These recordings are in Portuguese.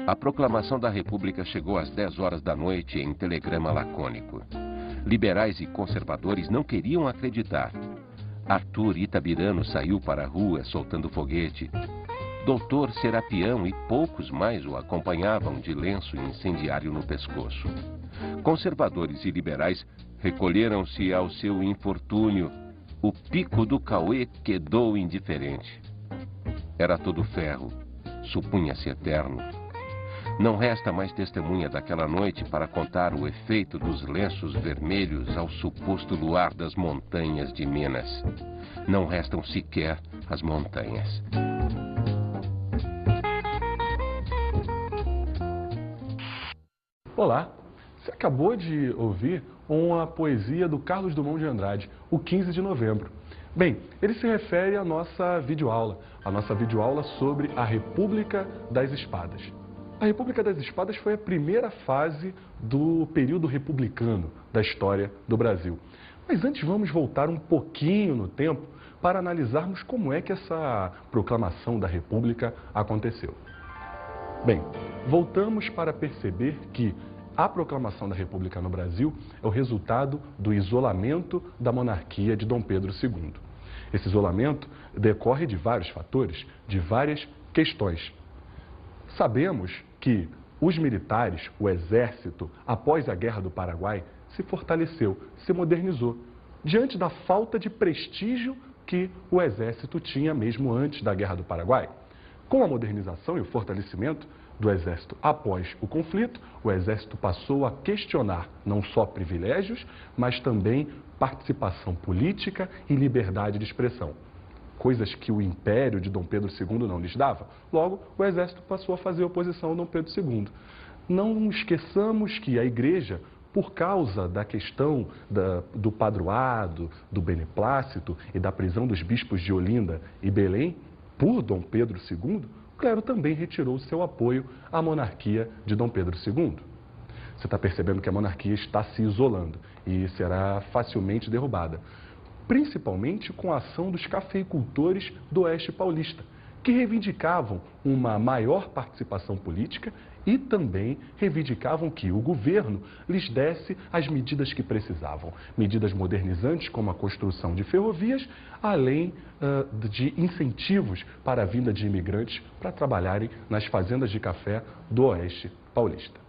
A proclamação da República chegou às 10 horas da noite em telegrama lacônico. Liberais e conservadores não queriam acreditar. Arthur Itabirano saiu para a rua soltando foguete. Doutor Serapião e poucos mais o acompanhavam de lenço incendiário no pescoço. Conservadores e liberais recolheram-se ao seu infortúnio. O pico do Cauê quedou indiferente. Era todo ferro, supunha-se eterno. Não resta mais testemunha daquela noite para contar o efeito dos lenços vermelhos ao suposto luar das montanhas de Minas. Não restam sequer as montanhas. Olá, você acabou de ouvir uma poesia do Carlos Drummond de Andrade, o 15 de novembro. Bem, ele se refere à nossa videoaula sobre a República das Espadas. A República das Espadas foi a primeira fase do período republicano da história do Brasil. Mas antes vamos voltar um pouquinho no tempo para analisarmos como é que essa proclamação da República aconteceu. Bem, voltamos para perceber que a proclamação da República no Brasil é o resultado do isolamento da monarquia de Dom Pedro II. Esse isolamento decorre de vários fatores, de várias questões. Sabemos que os militares, o exército, após a Guerra do Paraguai, se fortaleceu, se modernizou, diante da falta de prestígio que o exército tinha mesmo antes da Guerra do Paraguai. Com a modernização e o fortalecimento do exército após o conflito, o exército passou a questionar não só privilégios, mas também participação política e liberdade de expressão. Coisas que o império de Dom Pedro II não lhes dava. Logo, o exército passou a fazer oposição a Dom Pedro II. Não esqueçamos que a igreja, por causa da questão do padroado, do beneplácito e da prisão dos bispos de Olinda e Belém, por Dom Pedro II, o clero também retirou seu apoio à monarquia de Dom Pedro II. Você está percebendo que a monarquia está se isolando e será facilmente derrubada, principalmente com a ação dos cafeicultores do Oeste Paulista, que reivindicavam uma maior participação política e também reivindicavam que o governo lhes desse as medidas que precisavam. Medidas modernizantes, como a construção de ferrovias, além de incentivos para a vinda de imigrantes para trabalharem nas fazendas de café do Oeste Paulista.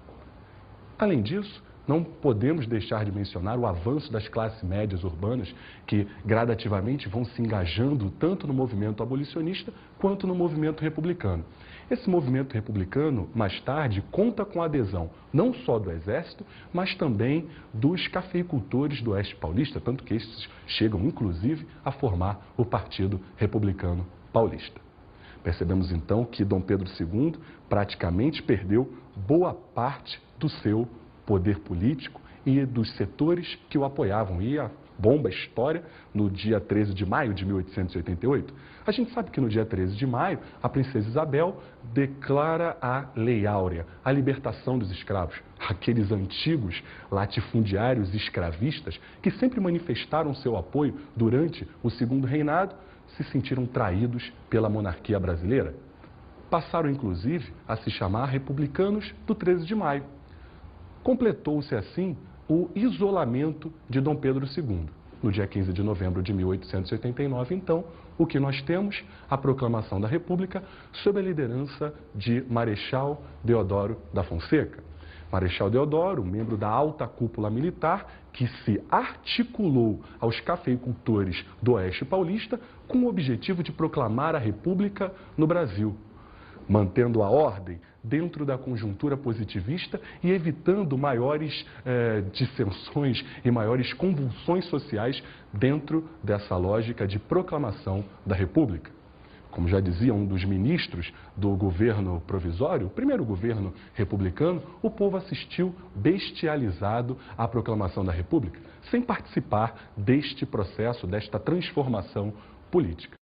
Além disso, não podemos deixar de mencionar o avanço das classes médias urbanas que gradativamente vão se engajando tanto no movimento abolicionista quanto no movimento republicano. Esse movimento republicano, mais tarde, conta com a adesão não só do Exército, mas também dos cafeicultores do Oeste Paulista, tanto que esses chegam, inclusive, a formar o Partido Republicano Paulista. Percebemos, então, que Dom Pedro II praticamente perdeu boa parte do seu poder político e dos setores que o apoiavam. E a bomba história, no dia 13 de maio de 1888. A gente sabe que no dia 13 de maio, a princesa Isabel declara a Lei Áurea, a libertação dos escravos. Aqueles antigos latifundiários escravistas que sempre manifestaram seu apoio durante o segundo reinado, se sentiram traídos pela monarquia brasileira. Passaram, inclusive, a se chamar republicanos do 13 de maio. Completou-se assim o isolamento de Dom Pedro II. No dia 15 de novembro de 1889, então, o que nós temos? A proclamação da República sob a liderança de Marechal Deodoro da Fonseca. Marechal Deodoro, membro da alta cúpula militar, que se articulou aos cafeicultores do Oeste Paulista com o objetivo de proclamar a República no Brasil, mantendo a ordem dentro da conjuntura positivista e evitando maiores dissensões e maiores convulsões sociais dentro dessa lógica de proclamação da República. Como já dizia um dos ministros do governo provisório, o primeiro governo republicano, o povo assistiu bestializado à proclamação da República, sem participar deste processo, desta transformação política.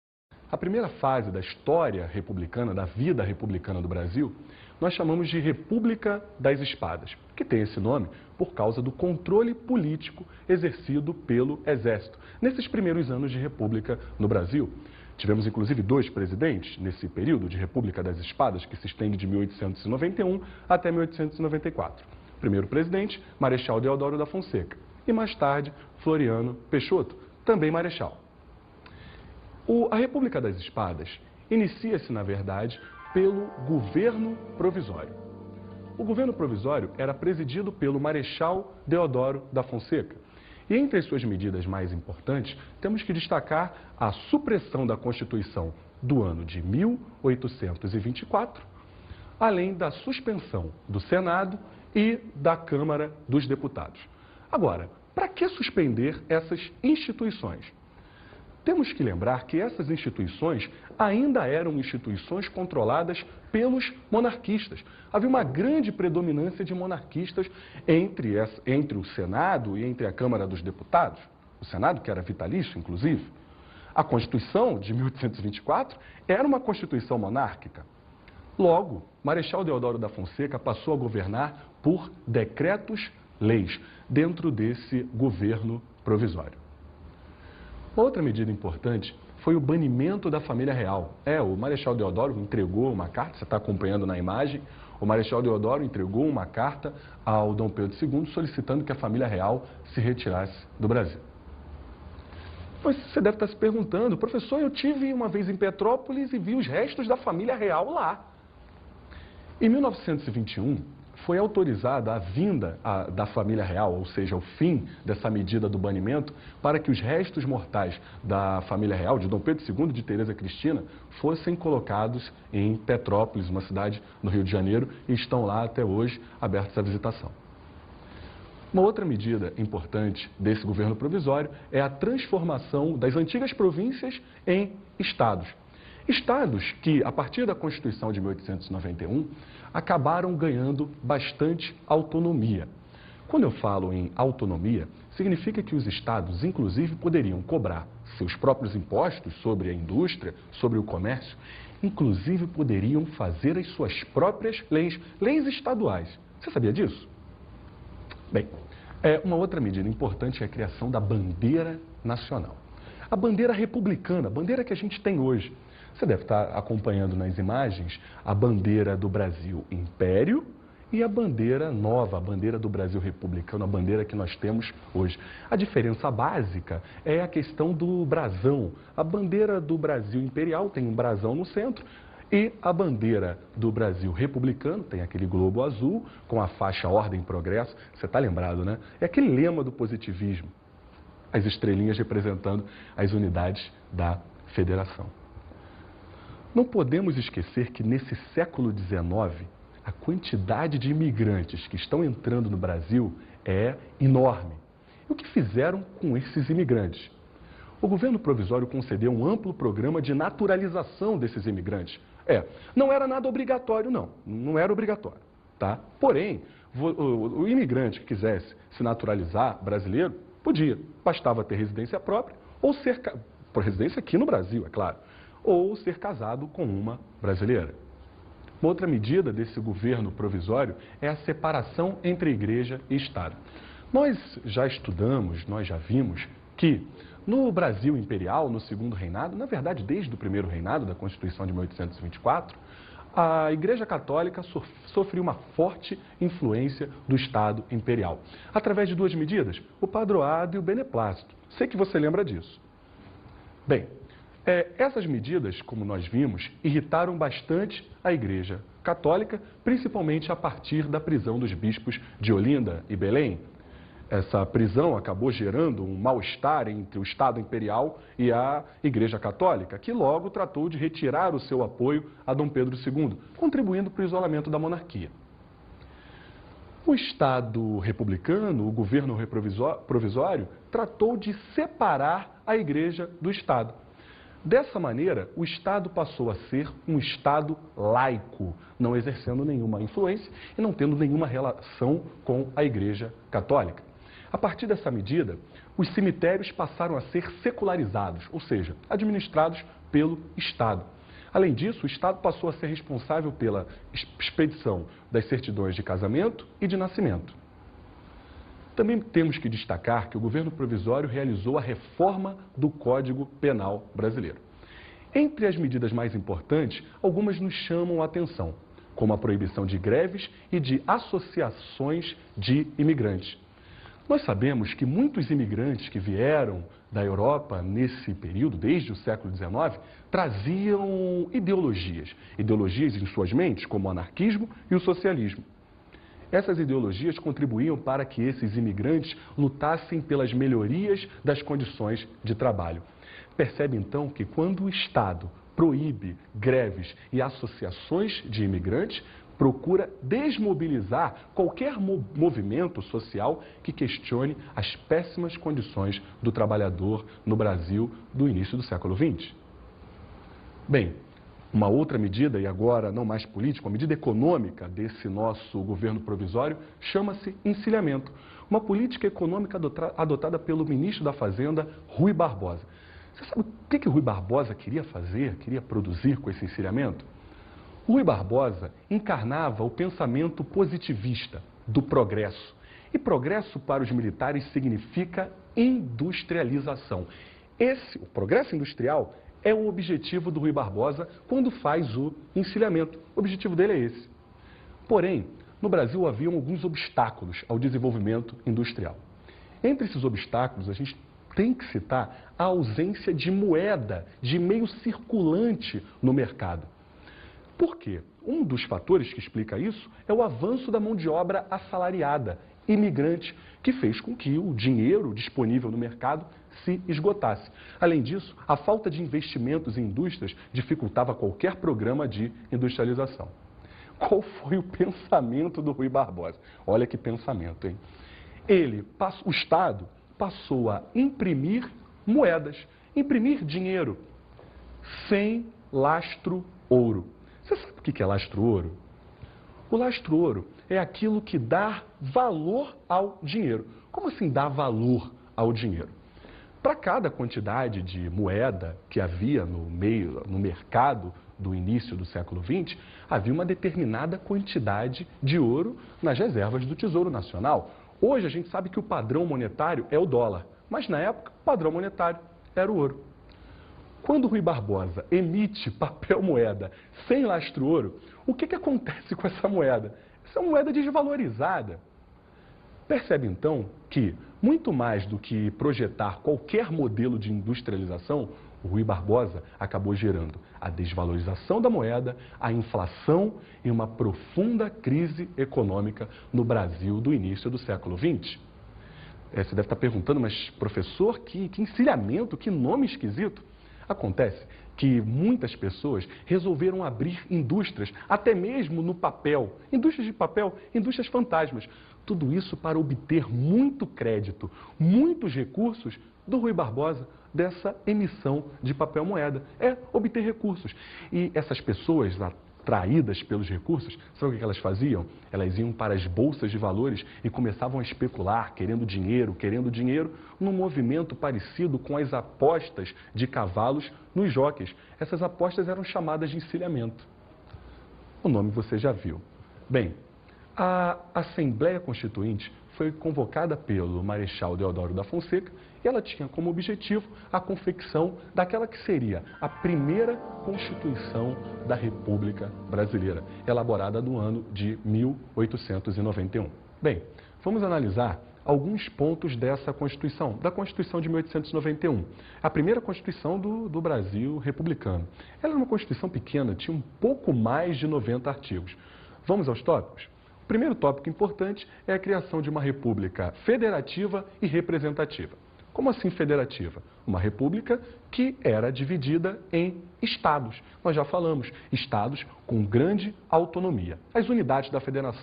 A primeira fase da história republicana, da vida republicana do Brasil, nós chamamos de República das Espadas, que tem esse nome por causa do controle político exercido pelo Exército nesses primeiros anos de República no Brasil. Tivemos, inclusive, 2 presidentes nesse período de República das Espadas, que se estende de 1891 até 1894. O primeiro presidente, Marechal Deodoro da Fonseca, e mais tarde, Floriano Peixoto, também marechal. A República das Espadas inicia-se, na verdade, pelo governo provisório. O governo provisório era presidido pelo Marechal Deodoro da Fonseca. E entre as suas medidas mais importantes, temos que destacar a supressão da Constituição do ano de 1824, além da suspensão do Senado e da Câmara dos Deputados. Agora, para que suspender essas instituições? Temos que lembrar que essas instituições ainda eram instituições controladas pelos monarquistas. Havia uma grande predominância de monarquistas entre o Senado e entre a Câmara dos Deputados. O Senado, que era vitalício, inclusive. A Constituição de 1824 era uma Constituição monárquica. Logo, Marechal Deodoro da Fonseca passou a governar por decretos-leis dentro desse governo provisório. Outra medida importante foi o banimento da família real. O Marechal Deodoro entregou uma carta, você está acompanhando na imagem, o Marechal Deodoro entregou uma carta ao Dom Pedro II solicitando que a família real se retirasse do Brasil. Mas você deve estar se perguntando, professor, eu tive uma vez em Petrópolis e vi os restos da família real lá. Em 1921, foi autorizada a vinda da família real, ou seja, o fim dessa medida do banimento, para que os restos mortais da família real, de Dom Pedro II e de Teresa Cristina, fossem colocados em Petrópolis, uma cidade no Rio de Janeiro, e estão lá até hoje abertos à visitação. Uma outra medida importante desse governo provisório é a transformação das antigas províncias em estados. Estados que, a partir da Constituição de 1891, acabaram ganhando bastante autonomia. Quando eu falo em autonomia, significa que os estados, inclusive, poderiam cobrar seus próprios impostos sobre a indústria, sobre o comércio, inclusive poderiam fazer as suas próprias leis estaduais. Você sabia disso? Bem, uma outra medida importante é a criação da bandeira nacional. A bandeira republicana, a bandeira que a gente tem hoje. Você deve estar acompanhando nas imagens a bandeira do Brasil Império e a bandeira nova, a bandeira do Brasil Republicano, a bandeira que nós temos hoje. A diferença básica é a questão do brasão. A bandeira do Brasil Imperial tem um brasão no centro e a bandeira do Brasil Republicano tem aquele globo azul com a faixa Ordem e Progresso. Você está lembrado, né? É aquele lema do positivismo. As estrelinhas representando as unidades da federação. Não podemos esquecer que nesse século XIX, a quantidade de imigrantes que estão entrando no Brasil é enorme. E o que fizeram com esses imigrantes? O governo provisório concedeu um amplo programa de naturalização desses imigrantes. Não era nada obrigatório, não era obrigatório, tá? Porém, o imigrante que quisesse se naturalizar brasileiro, podia, bastava ter residência própria ou ser, por residência aqui no Brasil, é claro, ou ser casado com uma brasileira. Uma outra medida desse governo provisório é a separação entre igreja e Estado. Nós já estudamos, nós já vimos que no Brasil imperial, no segundo reinado, na verdade desde o primeiro reinado da Constituição de 1824, a Igreja Católica sofreu uma forte influência do Estado imperial. Através de 2 medidas, o padroado e o beneplácito. Sei que você lembra disso. Bem, essas medidas, como nós vimos, irritaram bastante a Igreja Católica, principalmente a partir da prisão dos bispos de Olinda e Belém. Essa prisão acabou gerando um mal-estar entre o Estado Imperial e a Igreja Católica, que logo tratou de retirar o seu apoio a Dom Pedro II, contribuindo para o isolamento da monarquia. O Estado republicano, o governo provisório, tratou de separar a Igreja do Estado. Dessa maneira, o Estado passou a ser um Estado laico, não exercendo nenhuma influência e não tendo nenhuma relação com a Igreja Católica. A partir dessa medida, os cemitérios passaram a ser secularizados, ou seja, administrados pelo Estado. Além disso, o Estado passou a ser responsável pela expedição das certidões de casamento e de nascimento. Também temos que destacar que o governo provisório realizou a reforma do Código Penal brasileiro. Entre as medidas mais importantes, algumas nos chamam a atenção, como a proibição de greves e de associações de imigrantes. Nós sabemos que muitos imigrantes que vieram da Europa nesse período, desde o século XIX, traziam ideologias em suas mentes, como o anarquismo e o socialismo. Essas ideologias contribuíam para que esses imigrantes lutassem pelas melhorias das condições de trabalho. Percebe então que quando o Estado proíbe greves e associações de imigrantes, procura desmobilizar qualquer movimento social que questione as péssimas condições do trabalhador no Brasil do início do século XX. Bem, uma outra medida, e agora não mais política, uma medida econômica desse nosso governo provisório, chama-se encilhamento. Uma política econômica adotada pelo ministro da Fazenda, Rui Barbosa. Você sabe o que Rui Barbosa queria fazer, queria produzir com esse encilhamento? Rui Barbosa encarnava o pensamento positivista do progresso. E progresso para os militares significa industrialização. O progresso industrial é o objetivo do Rui Barbosa quando faz o encilhamento. O objetivo dele é esse. Porém, no Brasil haviam alguns obstáculos ao desenvolvimento industrial. Entre esses obstáculos, a gente tem que citar a ausência de moeda, de meio circulante no mercado. Por quê? Um dos fatores que explica isso é o avanço da mão de obra assalariada, imigrante, que fez com que o dinheiro disponível no mercado se esgotasse. Além disso, a falta de investimentos em indústrias dificultava qualquer programa de industrialização. Qual foi o pensamento do Rui Barbosa? Olha que pensamento, hein? O Estado passou a imprimir moedas, imprimir dinheiro, sem lastro-ouro. Você sabe o que é lastro-ouro? O lastro-ouro é aquilo que dá valor ao dinheiro. Como assim dá valor ao dinheiro? Para cada quantidade de moeda que havia no mercado do início do século XX, havia uma determinada quantidade de ouro nas reservas do Tesouro Nacional. Hoje a gente sabe que o padrão monetário é o dólar, mas na época o padrão monetário era o ouro. Quando Rui Barbosa emite papel moeda sem lastro-ouro, o que acontece com essa moeda? Essa é uma moeda desvalorizada. Percebe então que, muito mais do que projetar qualquer modelo de industrialização, o Rui Barbosa acabou gerando a desvalorização da moeda, a inflação e uma profunda crise econômica no Brasil do início do século XX. Você deve estar perguntando, mas professor, que encilhamento, que nome esquisito. Acontece que muitas pessoas resolveram abrir indústrias, até mesmo no papel, indústrias de papel, indústrias fantasmas. Tudo isso para obter muito crédito, muitos recursos do Rui Barbosa, dessa emissão de papel moeda. Obter recursos. E essas pessoas atraídas pelos recursos, sabe o que elas faziam? Elas iam para as bolsas de valores e começavam a especular, querendo dinheiro, num movimento parecido com as apostas de cavalos nos jockeys. Essas apostas eram chamadas de encilhamento. O nome você já viu. Bem, a Assembleia Constituinte foi convocada pelo Marechal Deodoro da Fonseca e ela tinha como objetivo a confecção daquela que seria a primeira Constituição da República Brasileira, elaborada no ano de 1891. Bem, vamos analisar alguns pontos dessa Constituição, da Constituição de 1891, a primeira Constituição do Brasil republicano. Ela era uma Constituição pequena, tinha um pouco mais de 90 artigos. Vamos aos tópicos? O primeiro tópico importante é a criação de uma república federativa e representativa. Como assim federativa? Uma república que era dividida em estados. Nós já falamos, estados com grande autonomia, as unidades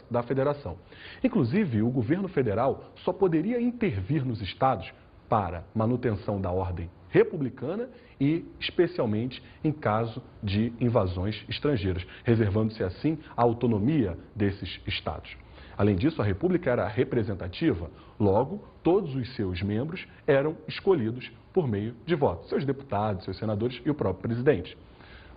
da federação. Inclusive, o governo federal só poderia intervir nos estados para manutenção da ordem republicana e, especialmente, em caso de invasões estrangeiras, reservando-se assim a autonomia desses estados. Além disso, a República era representativa, logo, todos os seus membros eram escolhidos por meio de voto, seus deputados, seus senadores e o próprio presidente.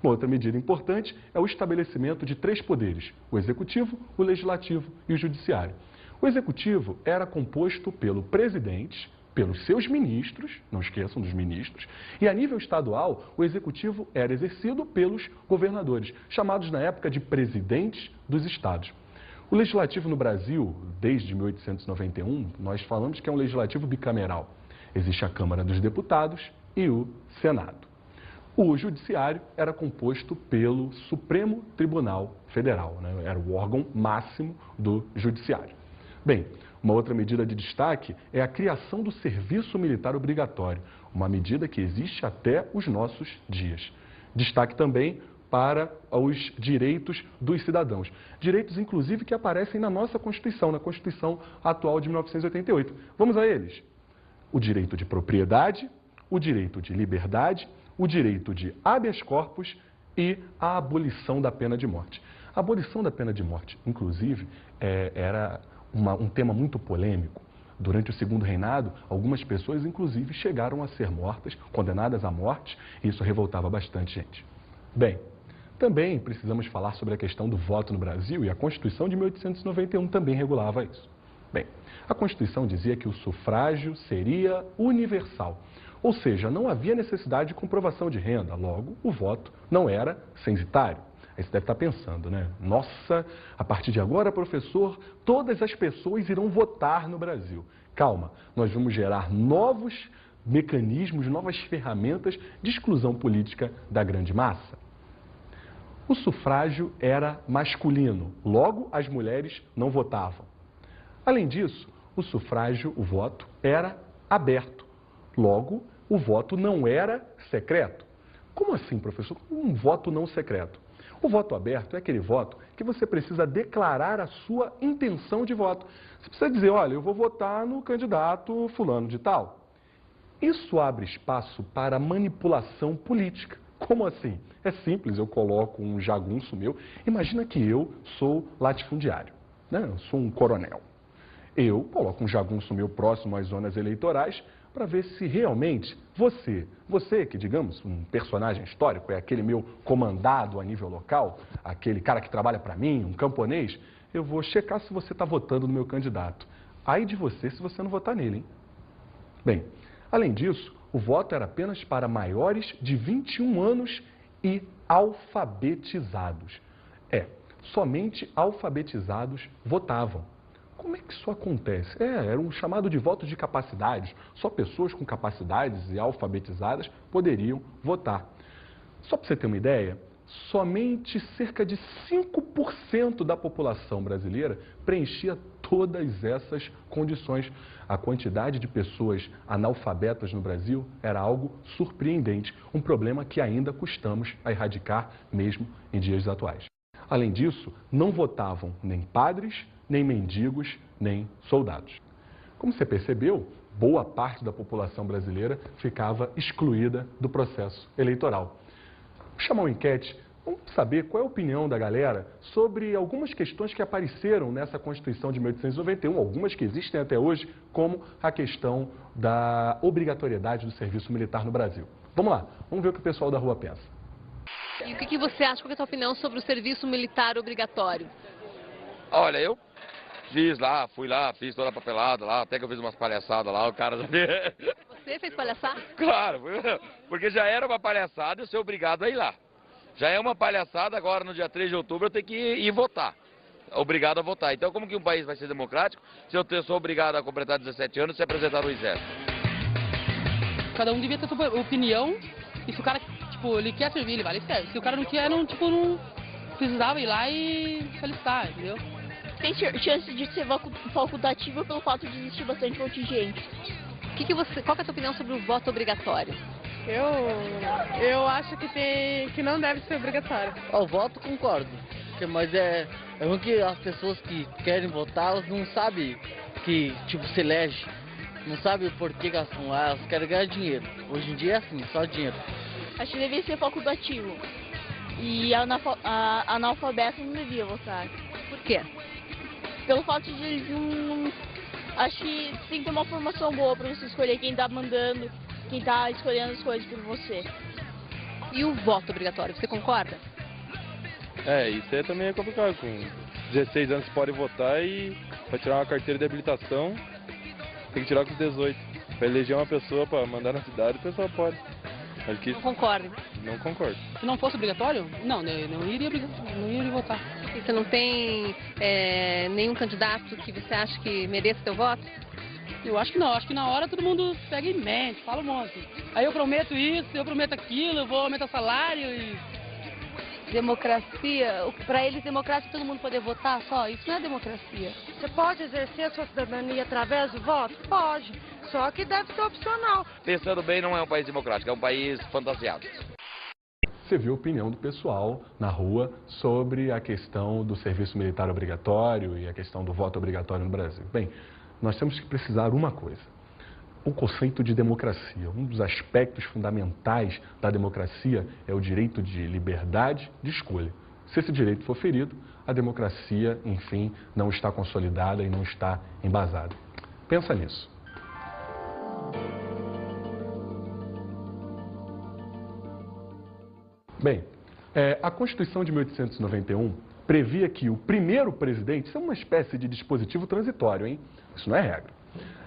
Uma outra medida importante é o estabelecimento de 3 poderes, o Executivo, o Legislativo e o Judiciário. O Executivo era composto pelo presidente, pelos seus ministros, não esqueçam dos ministros, e a nível estadual, o executivo era exercido pelos governadores, chamados na época de presidentes dos estados. O legislativo no Brasil, desde 1891, nós falamos que é um legislativo bicameral. Existe a Câmara dos Deputados e o Senado. O judiciário era composto pelo Supremo Tribunal Federal, né? Era o órgão máximo do judiciário. Bem, uma outra medida de destaque é a criação do serviço militar obrigatório, uma medida que existe até os nossos dias. Destaque também para os direitos dos cidadãos. Direitos, inclusive, que aparecem na nossa Constituição, na Constituição atual de 1988. Vamos a eles. O direito de propriedade, o direito de liberdade, o direito de habeas corpus e a abolição da pena de morte. A abolição da pena de morte, inclusive, era um tema muito polêmico. Durante o Segundo Reinado, algumas pessoas, inclusive, chegaram a ser mortas, condenadas à morte, e isso revoltava bastante gente. Bem, também precisamos falar sobre a questão do voto no Brasil, e a Constituição de 1891 também regulava isso. Bem, a Constituição dizia que o sufrágio seria universal, ou seja, não havia necessidade de comprovação de renda, logo, o voto não era censitário. Aí você deve estar pensando, né? Nossa, a partir de agora, professor, todas as pessoas irão votar no Brasil. Calma, nós vamos gerar novos mecanismos, novas ferramentas de exclusão política da grande massa. O sufrágio era masculino, logo as mulheres não votavam. Além disso, o sufrágio, o voto, era aberto, logo o voto não era secreto. Como assim, professor? Um voto não secreto? O voto aberto é aquele voto que você precisa declarar a sua intenção de voto. Você precisa dizer, olha, eu vou votar no candidato fulano de tal. Isso abre espaço para manipulação política. Como assim? É simples, eu coloco um jagunço meu. Imagina que eu sou latifundiário, né? Eu sou um coronel. Eu coloco um jagunço meu próximo às zonas eleitorais para ver se realmente você que, digamos, um personagem histórico, é aquele meu comandado a nível local, aquele cara que trabalha para mim, um camponês, eu vou checar se você está votando no meu candidato. Ai de você se você não votar nele, hein? Bem, além disso, o voto era apenas para maiores de 21 anos e alfabetizados. Somente alfabetizados votavam. Como é que isso acontece? Era um chamado de voto de capacidades. Só pessoas com capacidades e alfabetizadas poderiam votar. Só para você ter uma ideia, somente cerca de 5% da população brasileira preenchia todas essas condições. A quantidade de pessoas analfabetas no Brasil era algo surpreendente, um problema que ainda custamos a erradicar mesmo em dias atuais. Além disso, não votavam nem padres, nem mendigos, nem soldados. Como você percebeu, boa parte da população brasileira ficava excluída do processo eleitoral. Vou chamar uma enquete, vamos saber qual é a opinião da galera sobre algumas questões que apareceram nessa Constituição de 1891, algumas que existem até hoje, como a questão da obrigatoriedade do serviço militar no Brasil. Vamos lá, vamos ver o que o pessoal da rua pensa. E o que você acha, qual é a sua opinião sobre o serviço militar obrigatório? Olha, eu fui lá, fiz toda a papelada lá, até que eu fiz umas palhaçadas lá, o cara... Você fez palhaçada? Claro, porque já era uma palhaçada eu ser obrigado a ir lá. Já é uma palhaçada agora no dia 3 de outubro eu tenho que ir votar. Obrigado a votar. Então como que um país vai ser democrático se eu sou obrigado a completar 17 anos e se apresentar no exército? Cada um devia ter sua opinião e se o cara, tipo, ele quer servir, ele vai, ele serve. Se o cara não quer, não precisava ir lá e solicitar, entendeu? Tem chance de ser facultativo pelo fato de existir bastante contingente. Qual que é a sua opinião sobre o voto obrigatório? Eu acho que não deve ser obrigatório. O voto concordo, mas é ruim que as pessoas que querem votar, elas não sabem que, tipo, se elege, não sabem o porquê que elas estão lá, elas querem ganhar dinheiro. Hoje em dia é assim, só dinheiro. Acho que devia ser facultativo. E analfabeto não devia votar. Por quê? Pelo fato de eles não... Acho que tem que ter uma formação boa para você escolher quem tá mandando, quem tá escolhendo as coisas por você. E o voto obrigatório, você concorda? Isso aí também é complicado. Com 16 anos você pode votar e para tirar uma carteira de habilitação tem que tirar com 18. Para eleger uma pessoa para mandar na cidade, o pessoal pode. Mas que Não concorda? não concordo. Se não fosse obrigatório, não iria votar. E você não tem nenhum candidato que você acha que mereça seu voto? Eu acho que não, acho que na hora todo mundo pega em mente, fala um monte. Aí eu prometo isso, eu prometo aquilo, eu vou aumentar salário e... Democracia, para eles democracia é todo mundo poder votar só, isso não é democracia. Você pode exercer a sua cidadania através do voto? Pode, só que deve ser opcional. Pensando bem, não é um país democrático, é um país fantasiado. Você viu a opinião do pessoal na rua sobre a questão do serviço militar obrigatório e a questão do voto obrigatório no Brasil. Bem, nós temos que precisar uma coisa: o conceito de democracia. Um dos aspectos fundamentais da democracia é o direito de liberdade de escolha. Se esse direito for ferido, a democracia, enfim, não está consolidada e não está embasada. Pensa nisso. Bem, a Constituição de 1891 previa que o primeiro presidente, isso é uma espécie de dispositivo transitório, hein? Isso não é regra.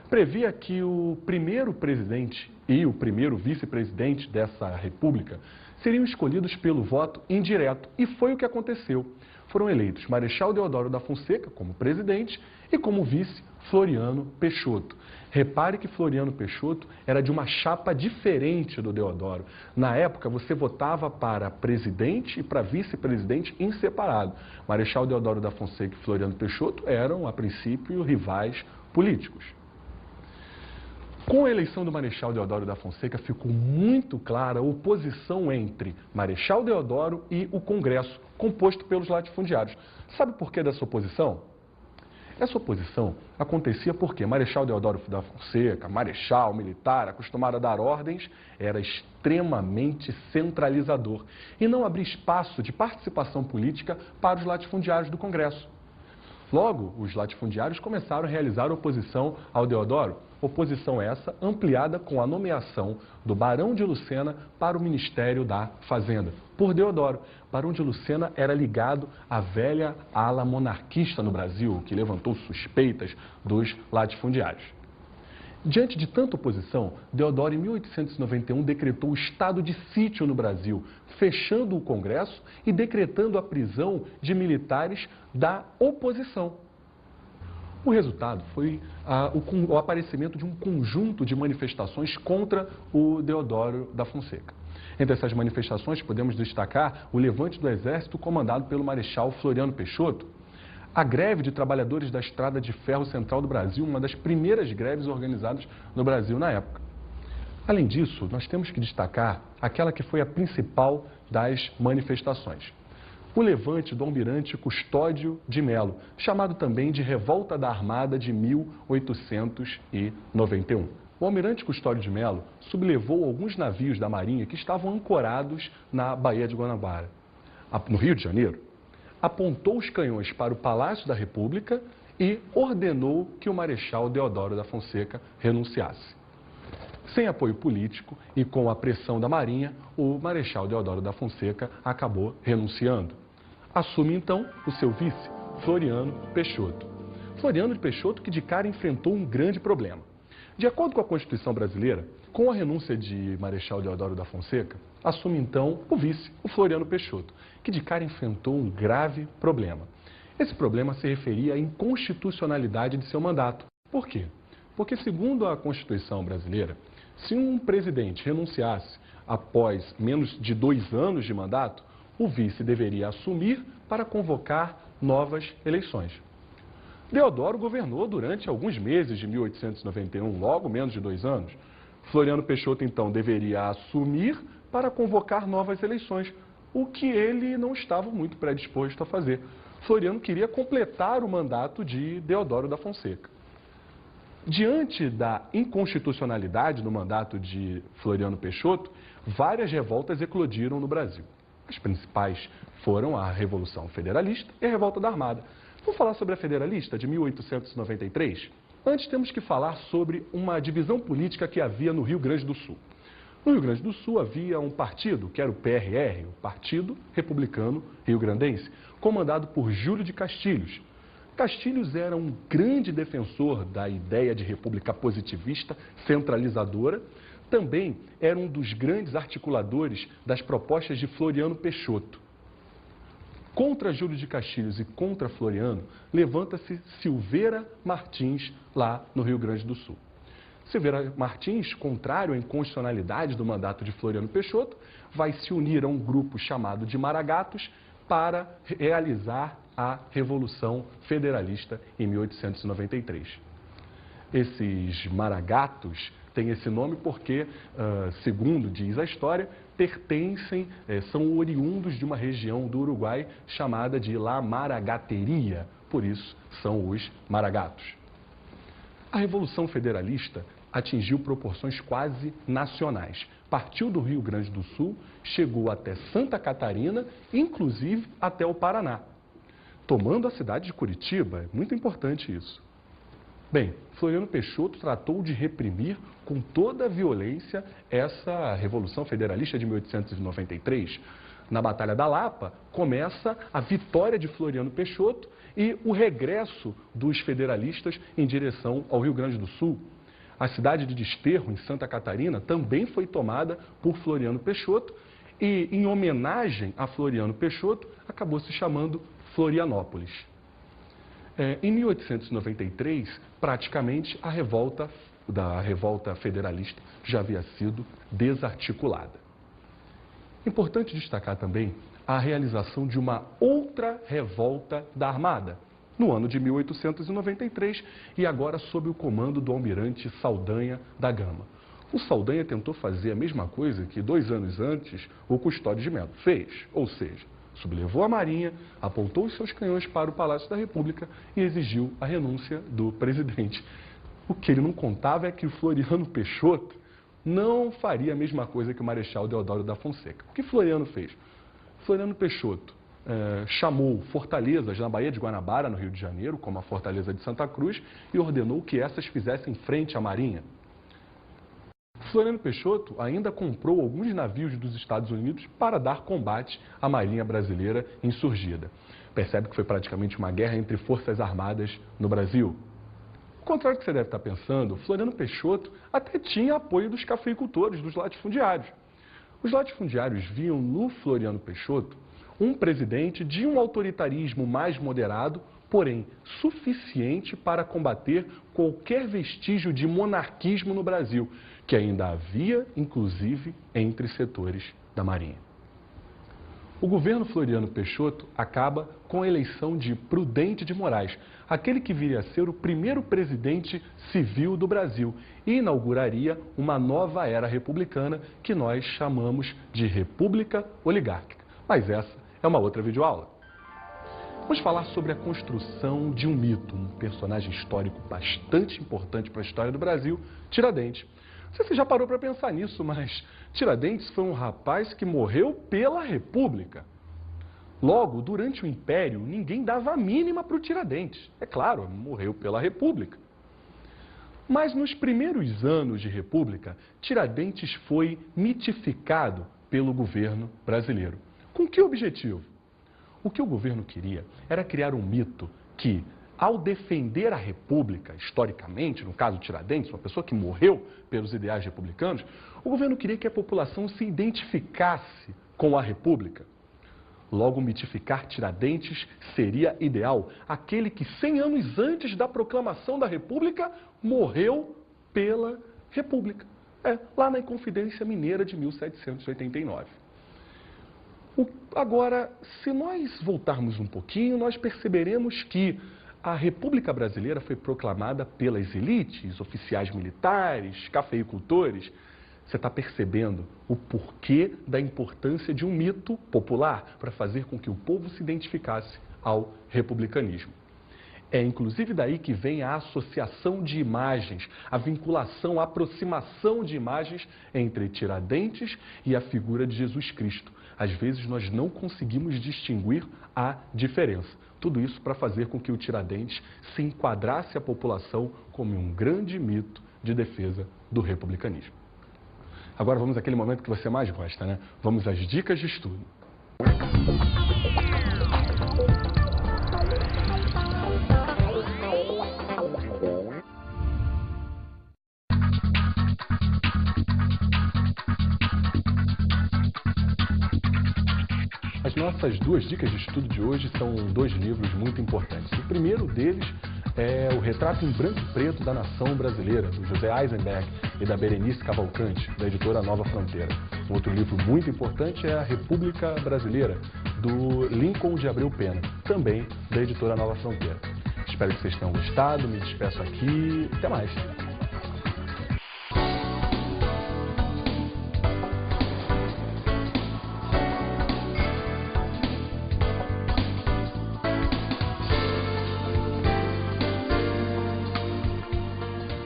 Previa que o primeiro presidente e o primeiro vice-presidente dessa república seriam escolhidos pelo voto indireto. E foi o que aconteceu. Foram eleitos Marechal Deodoro da Fonseca como presidente e como vice Floriano Peixoto. Repare que Floriano Peixoto era de uma chapa diferente do Deodoro. Na época, você votava para presidente e para vice-presidente em separado. Marechal Deodoro da Fonseca e Floriano Peixoto eram, a princípio, rivais políticos. Com a eleição do Marechal Deodoro da Fonseca, ficou muito clara a oposição entre Marechal Deodoro e o Congresso, composto pelos latifundiários. Sabe por que dessa oposição? Essa oposição acontecia porque Marechal Deodoro da Fonseca, marechal militar, acostumado a dar ordens, era extremamente centralizador e não abria espaço de participação política para os latifundiários do Congresso. Logo, os latifundiários começaram a realizar oposição ao Deodoro, oposição essa ampliada com a nomeação do Barão de Lucena para o Ministério da Fazenda, por Deodoro. Barão de Lucena era ligado à velha ala monarquista no Brasil, que levantou suspeitas dos latifundiários. Diante de tanta oposição, Deodoro, em 1891, decretou o estado de sítio no Brasil, fechando o Congresso e decretando a prisão de militares da oposição. O resultado foi o aparecimento de um conjunto de manifestações contra o Deodoro da Fonseca. Entre essas manifestações, podemos destacar o levante do Exército comandado pelo Marechal Floriano Peixoto, a greve de trabalhadores da Estrada de Ferro Central do Brasil, uma das primeiras greves organizadas no Brasil na época. Além disso, nós temos que destacar aquela que foi a principal das manifestações: o levante do almirante Custódio de Melo, chamado também de Revolta da Armada de 1891. O almirante Custódio de Melo sublevou alguns navios da Marinha que estavam ancorados na Baía de Guanabara, no Rio de Janeiro. Apontou os canhões para o Palácio da República e ordenou que o Marechal Deodoro da Fonseca renunciasse. Sem apoio político e com a pressão da Marinha, o Marechal Deodoro da Fonseca acabou renunciando. Assume então o seu vice, Floriano Peixoto. Floriano Peixoto, que de cara enfrentou um grande problema. De acordo com a Constituição brasileira, com a renúncia de Marechal Deodoro da Fonseca, assume então o vice, o Floriano Peixoto, que de cara enfrentou um grave problema. Esse problema se referia à inconstitucionalidade de seu mandato. Por quê? Porque, segundo a Constituição brasileira, se um presidente renunciasse após menos de 2 anos de mandato, o vice deveria assumir para convocar novas eleições. Deodoro governou durante alguns meses de 1891, logo menos de 2 anos. Floriano Peixoto, então, deveria assumir para convocar novas eleições, o que ele não estava muito predisposto a fazer. Floriano queria completar o mandato de Deodoro da Fonseca. Diante da inconstitucionalidade do mandato de Floriano Peixoto, várias revoltas eclodiram no Brasil. As principais foram a Revolução Federalista e a Revolta da Armada. Vamos falar sobre a Federalista de 1893? Antes temos que falar sobre uma divisão política que havia no Rio Grande do Sul. No Rio Grande do Sul havia um partido, que era o PRR, o Partido Republicano Rio-Grandense, comandado por Júlio de Castilhos. Castilhos era um grande defensor da ideia de república positivista, centralizadora. Também era um dos grandes articuladores das propostas de Floriano Peixoto. Contra Júlio de Castilhos e contra Floriano, levanta-se Silveira Martins, lá no Rio Grande do Sul. Silveira Martins, contrário à inconstitucionalidade do mandato de Floriano Peixoto, vai se unir a um grupo chamado de Maragatos para realizar a Revolução Federalista em 1893. Esses Maragatos têm esse nome porque, segundo diz a história, são oriundos de uma região do Uruguai chamada de La Maragateria, por isso são os Maragatos. A Revolução Federalista atingiu proporções quase nacionais. Partiu do Rio Grande do Sul, chegou até Santa Catarina, inclusive até o Paraná, tomando a cidade de Curitiba. É muito importante isso. Bem, Floriano Peixoto tratou de reprimir com toda a violência essa Revolução Federalista de 1893. Na Batalha da Lapa, começa a vitória de Floriano Peixoto e o regresso dos federalistas em direção ao Rio Grande do Sul. A cidade de Desterro, em Santa Catarina, também foi tomada por Floriano Peixoto e, em homenagem a Floriano Peixoto, acabou se chamando Florianópolis. Em 1893, praticamente, a revolta federalista já havia sido desarticulada. Importante destacar também a realização de uma outra revolta da Armada, no ano de 1893, e agora sob o comando do almirante Saldanha da Gama. O Saldanha tentou fazer a mesma coisa que 2 anos antes o Custódio de Melo fez, ou seja, sublevou a Marinha, apontou os seus canhões para o Palácio da República e exigiu a renúncia do presidente. O que ele não contava é que o Floriano Peixoto não faria a mesma coisa que o Marechal Deodoro da Fonseca. O que Floriano fez? Floriano Peixoto chamou fortalezas na Baía de Guanabara, no Rio de Janeiro, como a Fortaleza de Santa Cruz, e ordenou que essas fizessem frente à Marinha. Floriano Peixoto ainda comprou alguns navios dos Estados Unidos para dar combate à Marinha brasileira insurgida. Percebe que foi praticamente uma guerra entre forças armadas no Brasil. Ao contrário do que você deve estar pensando, Floriano Peixoto até tinha apoio dos cafeicultores, dos latifundiários. Os latifundiários viam no Floriano Peixoto um presidente de um autoritarismo mais moderado, porém suficiente para combater qualquer vestígio de monarquismo no Brasil, que ainda havia, inclusive, entre setores da Marinha. O governo Floriano Peixoto acaba com a eleição de Prudente de Moraes, aquele que viria a ser o primeiro presidente civil do Brasil e inauguraria uma nova era republicana que nós chamamos de República Oligárquica. Mas essa é uma outra videoaula. Vamos falar sobre a construção de um mito, um personagem histórico bastante importante para a história do Brasil, Tiradentes. Não sei se você já parou para pensar nisso, mas Tiradentes foi um rapaz que morreu pela República. Logo, durante o Império, ninguém dava a mínima para o Tiradentes. É claro, morreu pela República. Mas nos primeiros anos de República, Tiradentes foi mitificado pelo governo brasileiro. Com que objetivo? O que o governo queria era criar um mito que, ao defender a República, historicamente, no caso de Tiradentes, uma pessoa que morreu pelos ideais republicanos, o governo queria que a população se identificasse com a República. Logo, mitificar Tiradentes seria ideal. Aquele que 100 anos antes da proclamação da República morreu pela República. Lá na Inconfidência Mineira de 1789. Agora, se nós voltarmos um pouquinho, nós perceberemos que a República Brasileira foi proclamada pelas elites, oficiais militares, cafeicultores. Você está percebendo o porquê da importância de um mito popular para fazer com que o povo se identificasse ao republicanismo. É inclusive daí que vem a associação de imagens, a vinculação, a aproximação de imagens entre Tiradentes e a figura de Jesus Cristo. Às vezes nós não conseguimos distinguir a diferença. Tudo isso para fazer com que o Tiradentes se enquadrasse à população como um grande mito de defesa do republicanismo. Agora vamos àquele momento que você mais gosta, né? Vamos às dicas de estudo. nossas duas dicas de estudo de hoje são dois livros muito importantes. O primeiro deles é o Retrato em Branco e Preto da Nação Brasileira, do José Eisenberg e da Berenice Cavalcante, da editora Nova Fronteira. Um outro livro muito importante é A República Brasileira, do Lincoln de Abreu Pena, também da editora Nova Fronteira. Espero que vocês tenham gostado, me despeço aqui, até mais!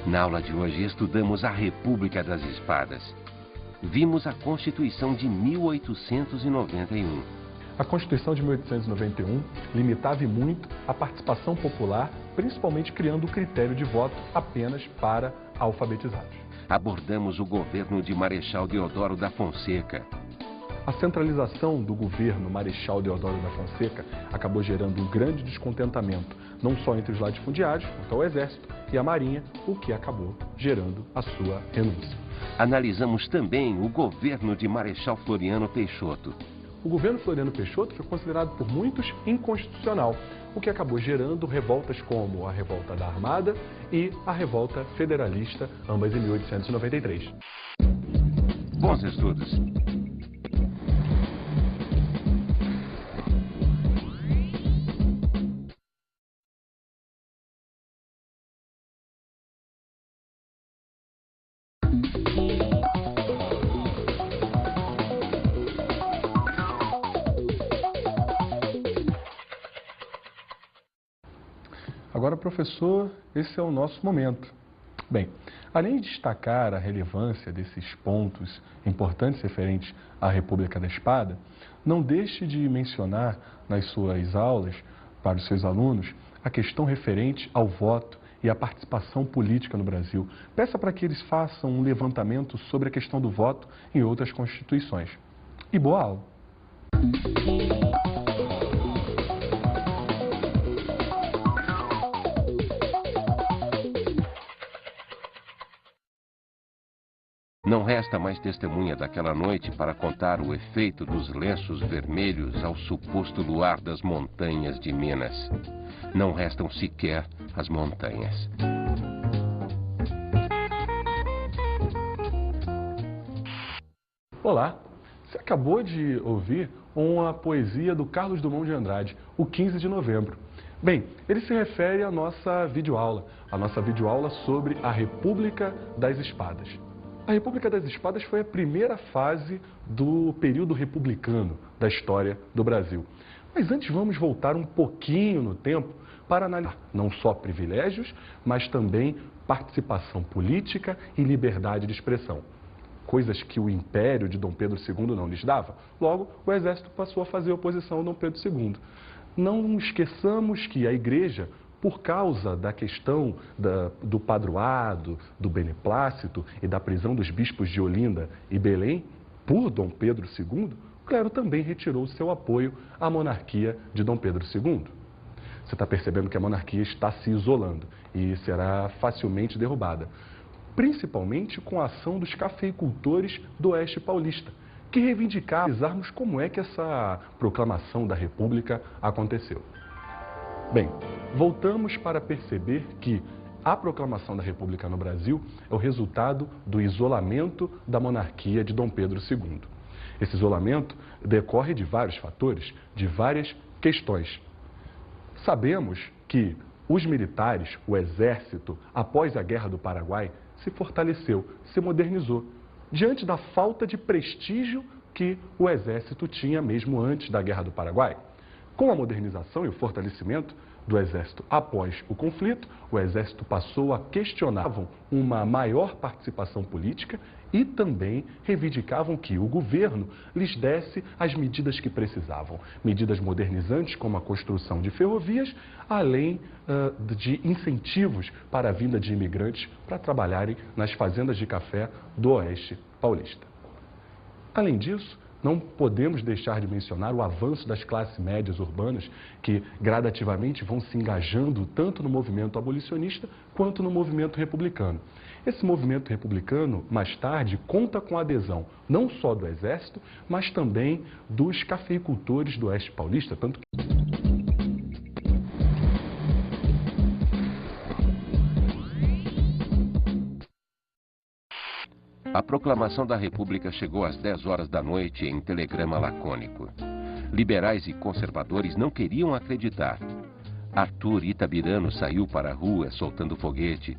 Na aula de hoje estudamos a República das Espadas. Vimos a Constituição de 1891. A Constituição de 1891 limitava e muito a participação popular, principalmente criando o critério de voto apenas para alfabetizados. Abordamos o governo de Marechal Deodoro da Fonseca. A centralização do governo Marechal Deodoro da Fonseca acabou gerando um grande descontentamento, não só entre os latifundiários, quanto ao Exército e a Marinha, o que acabou gerando a sua renúncia. Analisamos também o governo de Marechal Floriano Peixoto. O governo Floriano Peixoto foi considerado por muitos inconstitucional, o que acabou gerando revoltas como a Revolta da Armada e a Revolta Federalista, ambas em 1893. Bons estudos! Agora, professor, esse é o nosso momento. Bem, além de destacar a relevância desses pontos importantes referentes à República da Espada, não deixe de mencionar nas suas aulas, para os seus alunos, a questão referente ao voto e à participação política no Brasil. Peça para que eles façam um levantamento sobre a questão do voto em outras constituições. E boa aula! Não resta mais testemunha daquela noite para contar o efeito dos lenços vermelhos ao suposto luar das montanhas de Minas. Não restam sequer as montanhas. Olá, você acabou de ouvir uma poesia do Carlos Drummond de Andrade, o 15 de novembro. Bem, ele se refere à nossa videoaula sobre a República das Espadas. A República das Espadas foi a primeira fase do período republicano da história do Brasil. Mas antes vamos voltar um pouquinho no tempo para analisar não só privilégios, mas também participação política e liberdade de expressão. Coisas que o Império de Dom Pedro II não lhes dava. Logo, o Exército passou a fazer oposição a Dom Pedro II. Não esqueçamos que a Igreja, por causa da questão do padroado, do beneplácito e da prisão dos bispos de Olinda e Belém, por Dom Pedro II, o clero também retirou seu apoio à monarquia de Dom Pedro II. Você está percebendo que a monarquia está se isolando e será facilmente derrubada, principalmente com a ação dos cafeicultores do Oeste Paulista, que reivindicaram como é que essa proclamação da República aconteceu. Bem, voltamos para perceber que a proclamação da República no Brasil é o resultado do isolamento da monarquia de Dom Pedro II. Esse isolamento decorre de vários fatores, de várias questões. Sabemos que os militares, o exército, após a Guerra do Paraguai, se fortaleceu, se modernizou, diante da falta de prestígio que o exército tinha mesmo antes da Guerra do Paraguai. Com a modernização e o fortalecimento do Exército após o conflito, o Exército passou a questionar uma maior participação política e também reivindicavam que o governo lhes desse as medidas que precisavam. Medidas modernizantes como a construção de ferrovias, além de incentivos para a vinda de imigrantes para trabalharem nas fazendas de café do Oeste Paulista. Além disso, Não podemos deixar de mencionar o avanço das classes médias urbanas que gradativamente vão se engajando tanto no movimento abolicionista quanto no movimento republicano. Esse movimento republicano, mais tarde, conta com a adesão não só do Exército, mas também dos cafeicultores do Oeste Paulista, tanto que... A proclamação da República chegou às 10 horas da noite em telegrama lacônico. Liberais e conservadores não queriam acreditar. Arthur Itabirano saiu para a rua soltando foguete.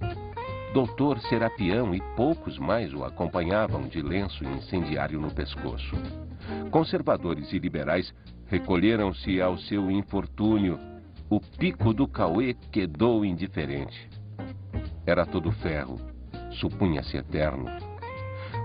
Doutor Serapião e poucos mais o acompanhavam de lenço incendiário no pescoço. Conservadores e liberais recolheram-se ao seu infortúnio. O pico do Cauê quedou indiferente. Era todo ferro, supunha-se eterno.